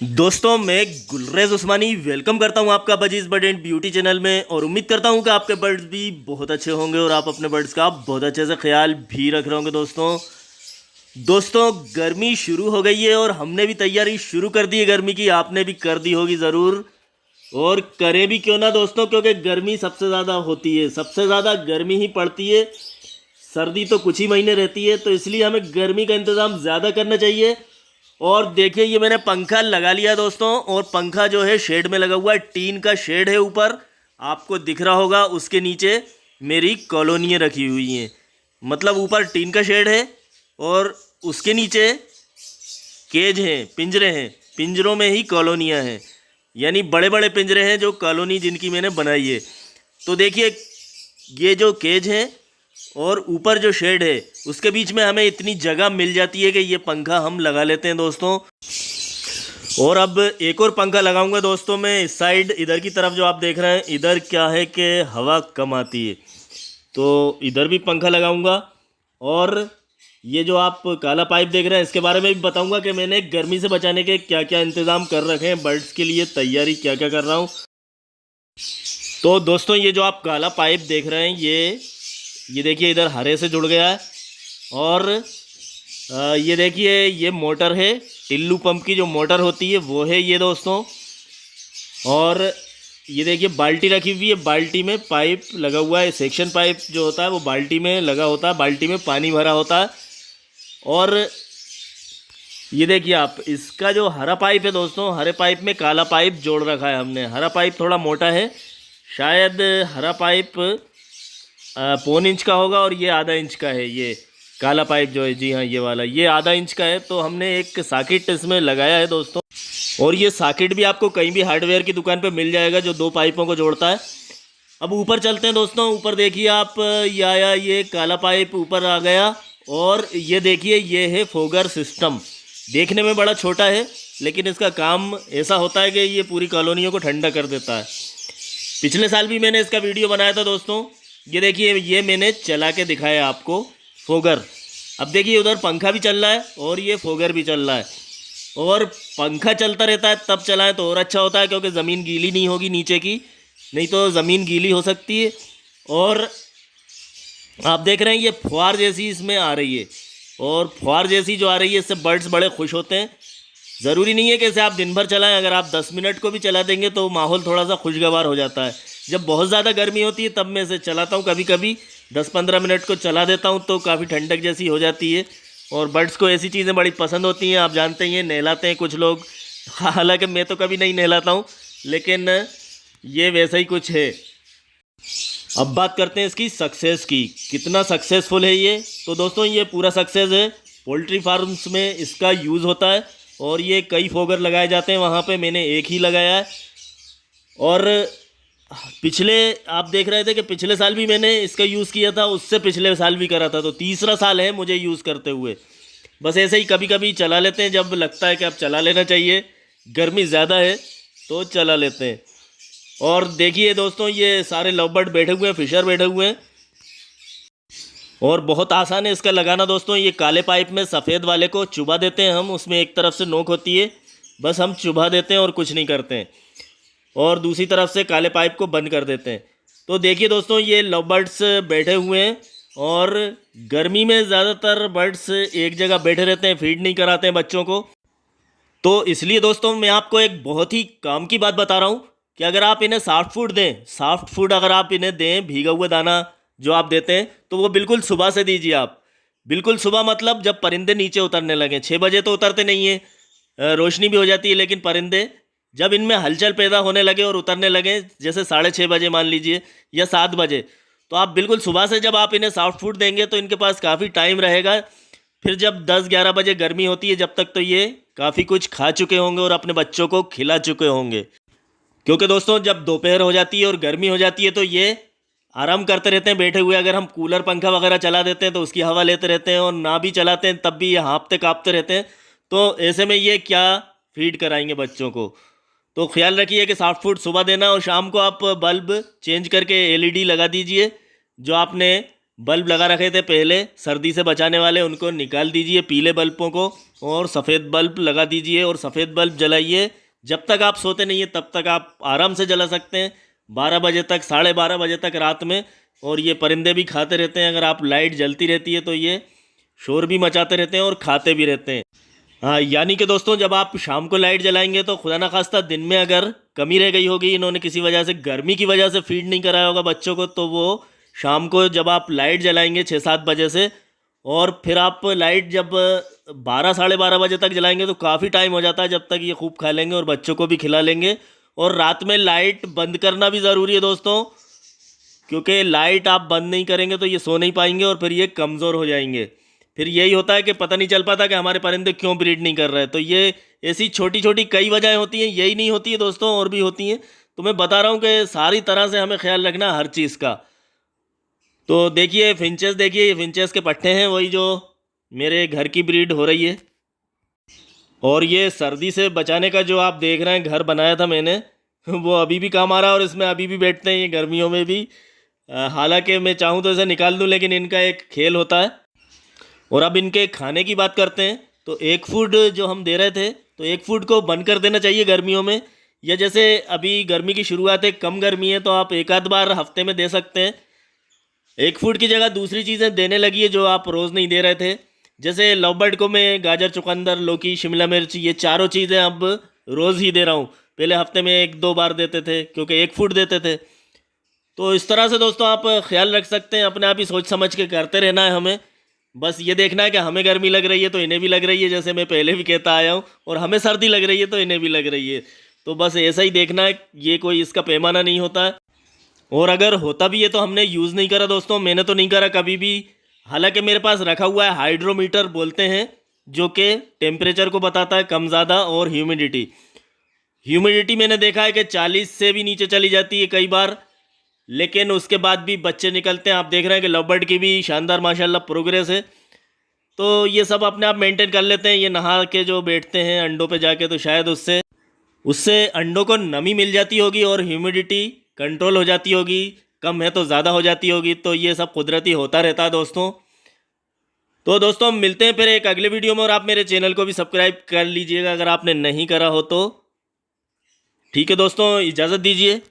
दोस्तों मैं गुलरेज उस्मानी वेलकम करता हूं आपका budgies bird and beauty channel में और उम्मीद करता हूं कि आपके बर्ड्स भी बहुत अच्छे होंगे और आप अपने बर्ड्स का बहुत अच्छे से ख्याल भी रख रहे होंगे। दोस्तों गर्मी शुरू हो गई है और हमने भी तैयारी शुरू कर दी है गर्मी की, आपने भी कर दी होगी ज़रूर। और करें भी क्यों ना दोस्तों, क्योंकि गर्मी सबसे ज़्यादा होती है, सबसे ज़्यादा गर्मी ही पड़ती है। सर्दी तो कुछ ही महीने रहती है, तो इसलिए हमें गर्मी का इंतज़ाम ज़्यादा करना चाहिए। और देखिए ये मैंने पंखा लगा लिया दोस्तों, और पंखा जो है शेड में लगा हुआ है, टीन का शेड है ऊपर, आपको दिख रहा होगा। उसके नीचे मेरी कॉलोनियाँ रखी हुई हैं, मतलब ऊपर टीन का शेड है और उसके नीचे केज हैं, पिंजरे हैं, पिंजरों में ही कॉलोनियाँ हैं, यानी बड़े बड़े पिंजरे हैं जो कॉलोनी जिनकी मैंने बनाई है। तो देखिए ये जो केज है और ऊपर जो शेड है उसके बीच में हमें इतनी जगह मिल जाती है कि ये पंखा हम लगा लेते हैं दोस्तों। और अब एक और पंखा लगाऊंगा दोस्तों मैं इस साइड, इधर की तरफ जो आप देख रहे हैं, इधर क्या है कि हवा कम आती है, तो इधर भी पंखा लगाऊंगा। और ये जो आप काला पाइप देख रहे हैं इसके बारे में भी बताऊंगा कि मैंने गर्मी से बचाने के क्या क्या इंतज़ाम कर रखे हैं, बर्ड्स के लिए तैयारी क्या क्या कर रहा हूँ। तो दोस्तों ये जो आप काला पाइप देख रहे हैं ये देखिए इधर हरे से जुड़ गया है। और ये देखिए ये मोटर है, टिल्लू पंप की जो मोटर होती है वो है ये दोस्तों। और ये देखिए बाल्टी रखी हुई है, बाल्टी में पाइप लगा हुआ है, सेक्शन पाइप जो होता है वो बाल्टी में लगा होता है, बाल्टी में पानी भरा होता है। और ये देखिए आप इसका जो हरा पाइप है दोस्तों, हरे पाइप में काला पाइप जोड़ रखा है हमने। हरा पाइप थोड़ा मोटा है, शायद हरा पाइप 1.25 इंच का होगा और ये आधा इंच का है। ये काला पाइप जो है, जी हाँ ये वाला, ये आधा इंच का है। तो हमने एक सॉकेट इसमें लगाया है दोस्तों, और ये सॉकेट भी आपको कहीं भी हार्डवेयर की दुकान पे मिल जाएगा जो 2 पाइपों को जोड़ता है। अब ऊपर चलते हैं दोस्तों, ऊपर देखिए आप, ये काला पाइप ऊपर आ गया। और ये देखिए ये है फोगर सिस्टम, देखने में बड़ा छोटा है लेकिन इसका काम ऐसा होता है कि ये पूरी कॉलोनियों को ठंडा कर देता है। पिछले साल भी मैंने इसका वीडियो बनाया था दोस्तों। ये देखिए ये मैंने चला के दिखाया आपको फोगर। अब देखिए उधर पंखा भी चल रहा है और ये फोगर भी चल रहा है। और पंखा चलता रहता है तब चलाएं तो और अच्छा होता है, क्योंकि ज़मीन गीली नहीं होगी नीचे की, नहीं तो ज़मीन गीली हो सकती है। और आप देख रहे हैं ये फुहार जैसी इसमें आ रही है, और फुहार जैसी जो आ रही है इससे बर्ड्स बड़े खुश होते हैं। ज़रूरी नहीं है कि इसे आप दिन भर चलाएं, अगर आप 10 मिनट को भी चला देंगे तो माहौल थोड़ा सा खुशगवार हो जाता है। जब बहुत ज़्यादा गर्मी होती है तब मैं इसे चलाता हूँ, कभी कभी 10-15 मिनट को चला देता हूँ तो काफ़ी ठंडक जैसी हो जाती है। और बर्ड्स को ऐसी चीज़ें बड़ी पसंद होती हैं, आप जानते ही हैं, नहलाते हैं कुछ लोग, हालांकि मैं तो कभी नहीं नहलाता हूँ, लेकिन ये वैसा ही कुछ है। अब बात करते हैं इसकी सक्सेस की, कितना सक्सेसफुल है ये। तो दोस्तों ये पूरा सक्सेस है, पोल्ट्री फार्म्स में इसका यूज़ होता है और ये कई फोगर लगाए जाते हैं, वहाँ पे मैंने एक ही लगाया है। और पिछले आप देख रहे थे कि पिछले साल भी मैंने इसका यूज़ किया था, उससे पिछले साल भी करा था, तो तीसरा साल है मुझे यूज़ करते हुए। बस ऐसे ही कभी कभी चला लेते हैं जब लगता है कि अब चला लेना चाहिए, गर्मी ज़्यादा है तो चला लेते हैं। और देखिए दोस्तों ये सारे लव बर्ड बैठे हुए हैं, फिशर बैठे हुए हैं, और बहुत आसान है इसका लगाना दोस्तों। ये काले पाइप में सफ़ेद वाले को चुभा देते हैं हम, उसमें एक तरफ से नोक होती है, बस हम चुभा देते हैं और कुछ नहीं करते हैं, और दूसरी तरफ से काले पाइप को बंद कर देते हैं। तो देखिए दोस्तों ये लव बर्ड्स बैठे हुए हैं, और गर्मी में ज़्यादातर बर्ड्स एक जगह बैठे रहते हैं, फीड नहीं कराते हैं बच्चों को। तो इसलिए दोस्तों मैं आपको एक बहुत ही काम की बात बता रहा हूँ कि अगर आप इन्हें सॉफ्ट फूड दें, सॉफ्ट फूड अगर आप इन्हें दें, भीगा हुआ दाना जो आप देते हैं, तो वो बिल्कुल सुबह से दीजिए आप। बिल्कुल सुबह मतलब जब परिंदे नीचे उतरने लगें, 6 बजे तो उतरते नहीं हैं, रोशनी भी हो जाती है, लेकिन परिंदे जब इनमें हलचल पैदा होने लगे और उतरने लगे, जैसे 6:30 बजे मान लीजिए या 7 बजे, तो आप बिल्कुल सुबह से जब आप इन्हें सॉफ्ट फूड देंगे तो इनके पास काफ़ी टाइम रहेगा। फिर जब 10-11 बजे गर्मी होती है, जब तक तो ये काफ़ी कुछ खा चुके होंगे और अपने बच्चों को खिला चुके होंगे। क्योंकि दोस्तों जब दोपहर हो जाती है और गर्मी हो जाती है तो ये आराम करते रहते हैं बैठे हुए। अगर हम कूलर पंखा वगैरह चला देते हैं तो उसकी हवा लेते रहते हैं, और ना भी चलाते हैं तब भी ये हाँफते काँपते रहते हैं। तो ऐसे में ये क्या फीड कराएंगे बच्चों को। तो ख्याल रखिए कि सॉफ्ट फूड सुबह देना, और शाम को आप बल्ब चेंज करके LED लगा दीजिए जो आपने बल्ब लगा रखे थे पहले सर्दी से बचाने वाले, उनको निकाल दीजिए पीले बल्बों को, और सफ़ेद बल्ब लगा दीजिए। और सफ़ेद बल्ब जलाइए जब तक आप सोते नहीं है, तब तक आप आराम से जला सकते हैं, 12 बजे तक, 12:30 बजे तक रात में। और ये परिंदे भी खाते रहते हैं, अगर आप लाइट जलती रहती है तो ये शोर भी मचाते रहते हैं और खाते भी रहते हैं। हाँ, यानी कि दोस्तों जब आप शाम को लाइट जलाएंगे तो खुदा ना खास्ता दिन में अगर कमी रह गई होगी, इन्होंने किसी वजह से गर्मी की वजह से फीड नहीं कराया होगा बच्चों को, तो वो शाम को जब आप लाइट जलाएंगे 6-7 बजे से, और फिर आप लाइट जब 12 12:30 बजे तक जलाएंगे तो काफ़ी टाइम हो जाता है, जब तक ये खूब खा लेंगे और बच्चों को भी खिला लेंगे। और रात में लाइट बंद करना भी ज़रूरी है दोस्तों, क्योंकि लाइट आप बंद नहीं करेंगे तो ये सो नहीं पाएंगे और फिर ये कमज़ोर हो जाएंगे। फिर यही होता है कि पता नहीं चल पाता कि हमारे परिंदे क्यों ब्रीड नहीं कर रहे। तो ये ऐसी छोटी छोटी कई वजहें होती हैं, यही नहीं होती है दोस्तों, और भी होती हैं। तो मैं बता रहा हूँ कि सारी तरह से हमें ख्याल रखना हर चीज़ का। तो देखिए फिंचेस, देखिए ये फिंचेस के पट्टे हैं, वही जो मेरे घर की ब्रीड हो रही है। और ये सर्दी से बचाने का जो आप देख रहे हैं घर बनाया था मैंने, वो अभी भी काम आ रहा है और इसमें अभी भी बैठते हैं ये गर्मियों में भी। हालांकि मैं चाहूँ तो इसे निकाल दूँ, लेकिन इनका एक खेल होता है। और अब इनके खाने की बात करते हैं। तो एक फूड जो हम दे रहे थे, तो एक फूड को बंद कर देना चाहिए गर्मियों में, या जैसे अभी गर्मी की शुरुआत है, कम गर्मी है, तो आप एक आध बार हफ्ते में दे सकते हैं। एक फूड की जगह दूसरी चीज़ें देने लगी है जो आप रोज़ नहीं दे रहे थे। जैसे लव बर्ड को मैं गाजर, चुकंदर, लौकी, शिमला मिर्च, ये चारों चीज़ें अब रोज़ ही दे रहा हूँ। पहले हफ्ते में 1-2 बार देते थे, क्योंकि एक फूड देते थे। तो इस तरह से दोस्तों आप ख्याल रख सकते हैं, अपने आप ही सोच समझ के करते रहना है हमें। बस ये देखना है कि हमें गर्मी लग रही है तो इन्हें भी लग रही है, जैसे मैं पहले भी कहता आया हूँ, और हमें सर्दी लग रही है तो इन्हें भी लग रही है। तो बस ऐसा ही देखना है, ये कोई इसका पैमाना नहीं होता है। और अगर होता भी है तो हमने यूज़ नहीं करा दोस्तों, मैंने तो नहीं करा कभी भी। हालांकि मेरे पास रखा हुआ है हाइड्रोमीटर बोलते हैं, जो कि टेम्परेचर को बताता है कम ज़्यादा, और ह्यूमिडिटी। ह्यूमिडिटी मैंने देखा है कि 40 से भी नीचे चली जाती है कई बार, लेकिन उसके बाद भी बच्चे निकलते हैं। आप देख रहे हैं कि लव बर्ड की भी शानदार माशाल्लाह प्रोग्रेस है। तो ये सब अपने आप मेंटेन कर लेते हैं। ये नहा के जो बैठते हैं अंडों पे जाके, तो शायद उससे उससे अंडों को नमी मिल जाती होगी और ह्यूमिडिटी कंट्रोल हो जाती होगी, कम है तो ज़्यादा हो जाती होगी। तो ये सब कुदरती होता रहता है दोस्तों। तो दोस्तों हम मिलते हैं फिर एक अगले वीडियो में, और आप मेरे चैनल को भी सब्सक्राइब कर लीजिएगा अगर आपने नहीं करा हो तो। ठीक है दोस्तों, इजाज़त दीजिए।